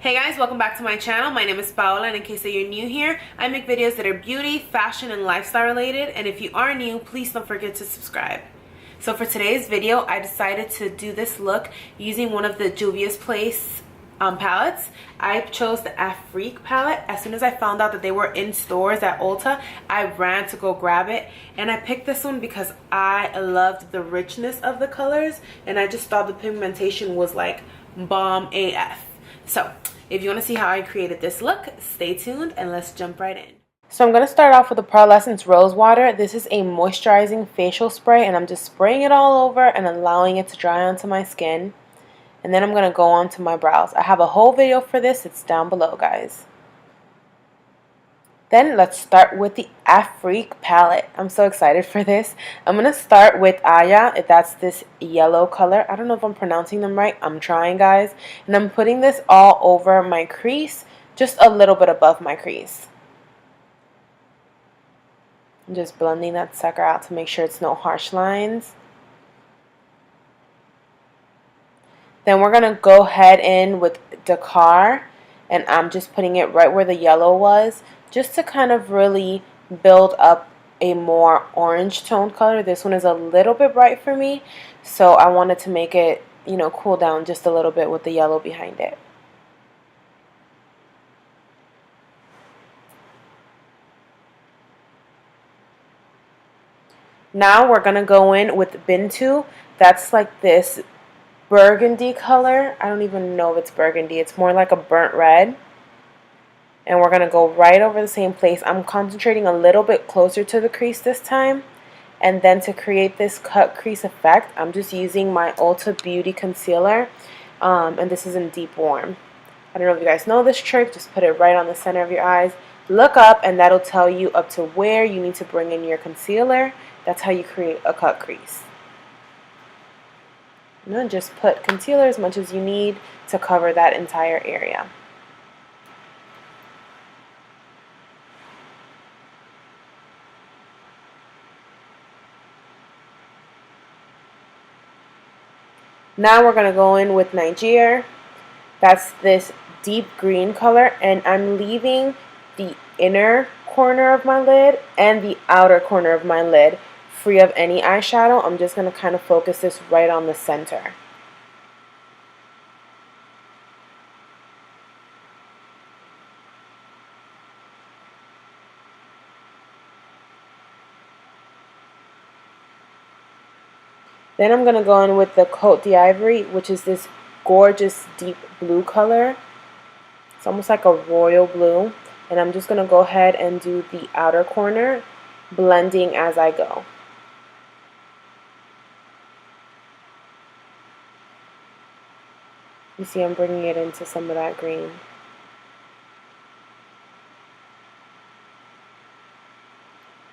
Hey guys, welcome back to my channel. My name is Paola, and in case that you're new here, I make videos that are beauty, fashion, and lifestyle related, and if you are new, please don't forget to subscribe. So for today's video, I decided to do this look using one of the Juvia's Place palettes. I chose the Afrique palette. As soon as I found out that they were in stores at Ulta, I ran to go grab it, and I picked this one because I loved the richness of the colors, and I just thought the pigmentation was like bomb AF. So if you want to see how I created this look, stay tuned and let's jump right in. So I'm going to start off with the Pearlescence Rose Water. This is a moisturizing facial spray, and I'm just spraying it all over and allowing it to dry onto my skin. And then I'm going to go on to my brows. I have a whole video for this. It's down below, guys. Then let's start with the Afrique palette. I'm so excited for this. I'm going to start with Aya. That's this yellow color. I don't know if I'm pronouncing them right. I'm trying, guys. And I'm putting this all over my crease, just a little bit above my crease. I'm just blending that sucker out to make sure it's no harsh lines. Then we're going to go ahead in with Deschamps, and I'm just putting it right where the yellow was, just to kind of really build up a more orange toned color. This one is a little bit bright for me, so I wanted to make it, cool down just a little bit with the yellow behind it. Now we're going to go in with Bintu. That's like this burgundy color. I don't even know if it's burgundy. It's more like a burnt red. And we're going to go right over the same place. I'm concentrating a little bit closer to the crease this time. And then to create this cut crease effect, I'm just using my Ulta Beauty Concealer. And this is in Deep Warm. I don't know if you guys know this trick. Just put it right on the center of your eyes. Look up, and that'll tell you up to where you need to bring in your concealer. That's how you create a cut crease. And then just put concealer as much as you need to cover that entire area. Now we're going to go in with Niger. That's this deep green color, and I'm leaving the inner corner of my lid and the outer corner of my lid free of any eyeshadow. I'm just going to kind of focus this right on the center. Then I'm going to go in with the Côte d'Ivory, which is this gorgeous deep blue color. It's almost like a royal blue. And I'm just going to go ahead and do the outer corner, blending as I go. You see I'm bringing it into some of that green.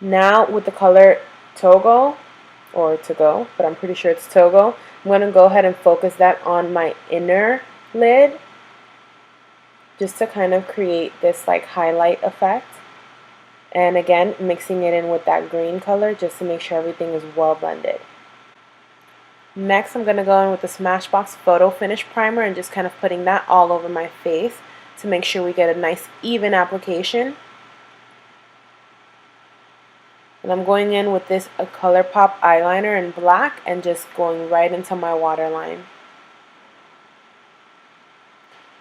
Now with the color Togo, or To Go, but I'm pretty sure it's Togo, I'm going to go ahead and focus that on my inner lid, just to kind of create this like highlight effect. And again, mixing it in with that green color just to make sure everything is well blended. Next, I'm going to go in with the Smashbox Photo Finish Primer and just kind of putting that all over my face to make sure we get a nice even application. And I'm going in with this ColourPop eyeliner in black and just going right into my waterline.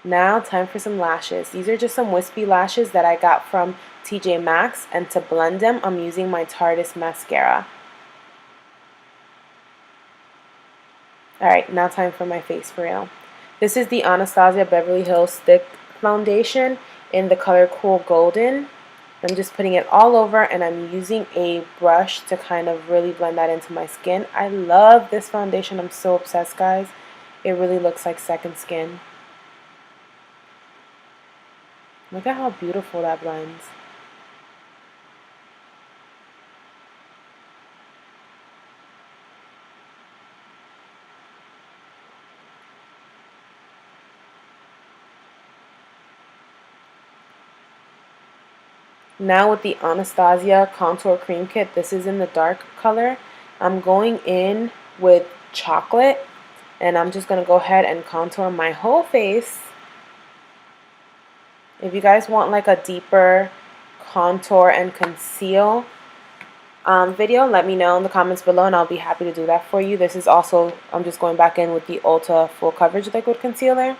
Now, time for some lashes. These are just some wispy lashes that I got from TJ Maxx, and to blend them, I'm using my Tarte mascara. Alright, now time for my face for real. This is the Anastasia Beverly Hills Stick Foundation in the color Cool Golden. I'm just putting it all over, and I'm using a brush to kind of really blend that into my skin. I love this foundation. I'm so obsessed, guys. It really looks like second skin. Look at how beautiful that blends. Now with the Anastasia Contour Cream Kit, this is in the dark color. I'm going in with chocolate, and I'm just going to go ahead and contour my whole face. If you guys want like a deeper contour and conceal video, let me know in the comments below and I'll be happy to do that for you. This is also, I'm just going back in with the Ulta Full Coverage Liquid Concealer.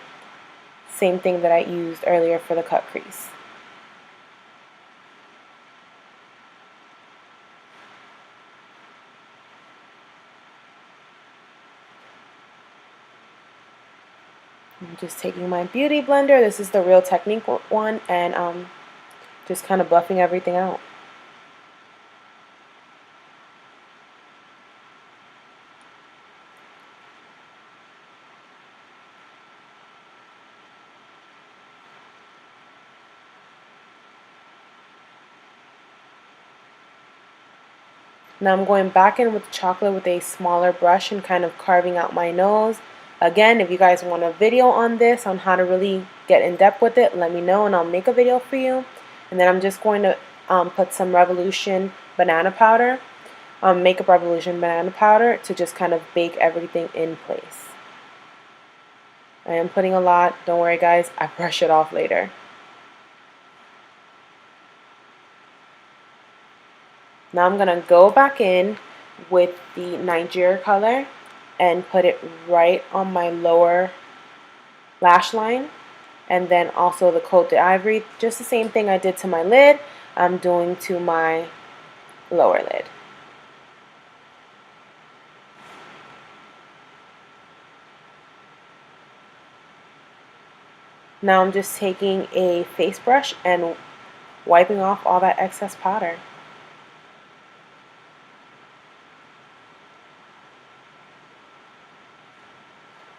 Same thing that I used earlier for the cut crease. I'm just taking my beauty blender. This is the Real Technique one, and just kind of buffing everything out. Now I'm going back in with chocolate with a smaller brush and kind of carving out my nose. Again, if you guys want a video on this, on how to really get in depth with it, let me know and I'll make a video for you. And then I'm just going to put some Revolution banana powder, Makeup Revolution banana powder, to just kind of bake everything in place. I am putting a lot. Don't worry guys, I brush it off later. Now I'm going to go back in with the Nigeria color and put it right on my lower lash line. And then also the Cote d'Ivory, just the same thing I did to my lid, I'm doing to my lower lid. Now I'm just taking a face brush and wiping off all that excess powder.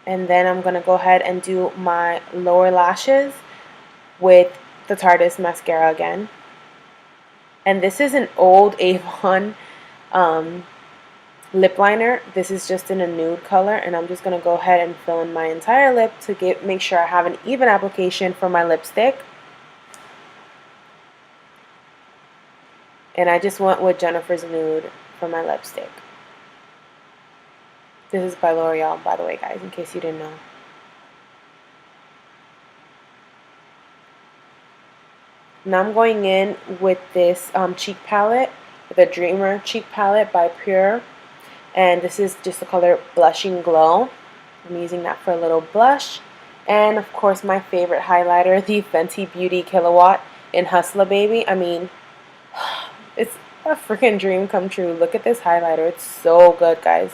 And then I'm going to go ahead and do my lower lashes with the Tarte mascara again. And this is an old Avon lip liner. This is just in a nude color. And I'm just going to go ahead and fill in my entire lip to make sure I have an even application for my lipstick. And I just went with Jennifer's Nude for my lipstick. This is by L'Oreal, by the way, guys, in case you didn't know. Now I'm going in with this cheek palette, the Dreamer cheek palette by Pure. And this is just the color Blushing Glow. I'm using that for a little blush. And, of course, my favorite highlighter, the Fenty Beauty Killawatt in Hustler Baby. I mean, it's a freaking dream come true. Look at this highlighter. It's so good, guys.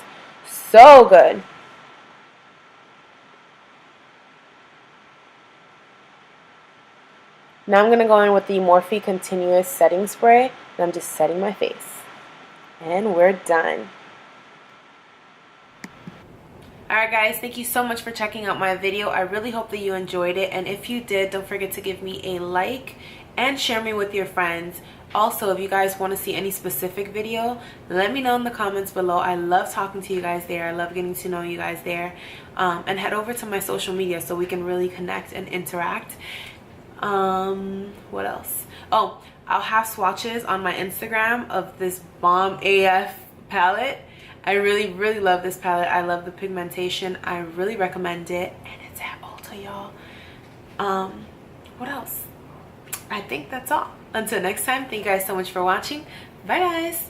So good. Now I'm going to go in with the Morphe Continuous Setting Spray, and I'm just setting my face. And we're done. Alright guys, thank you so much for checking out my video. I really hope that you enjoyed it, and if you did, don't forget to give me a like and share me with your friends. Also, if you guys want to see any specific video, let me know in the comments below. I love talking to you guys there. I love getting to know you guys there. And head over to my social media so we can really connect and interact. What else? Oh, I'll have swatches on my Instagram of this Bomb AF palette. I really, really love this palette. I love the pigmentation. I really recommend it. And it's at Ulta, y'all. What else? I think that's all. Until next time, thank you guys so much for watching. Bye, guys.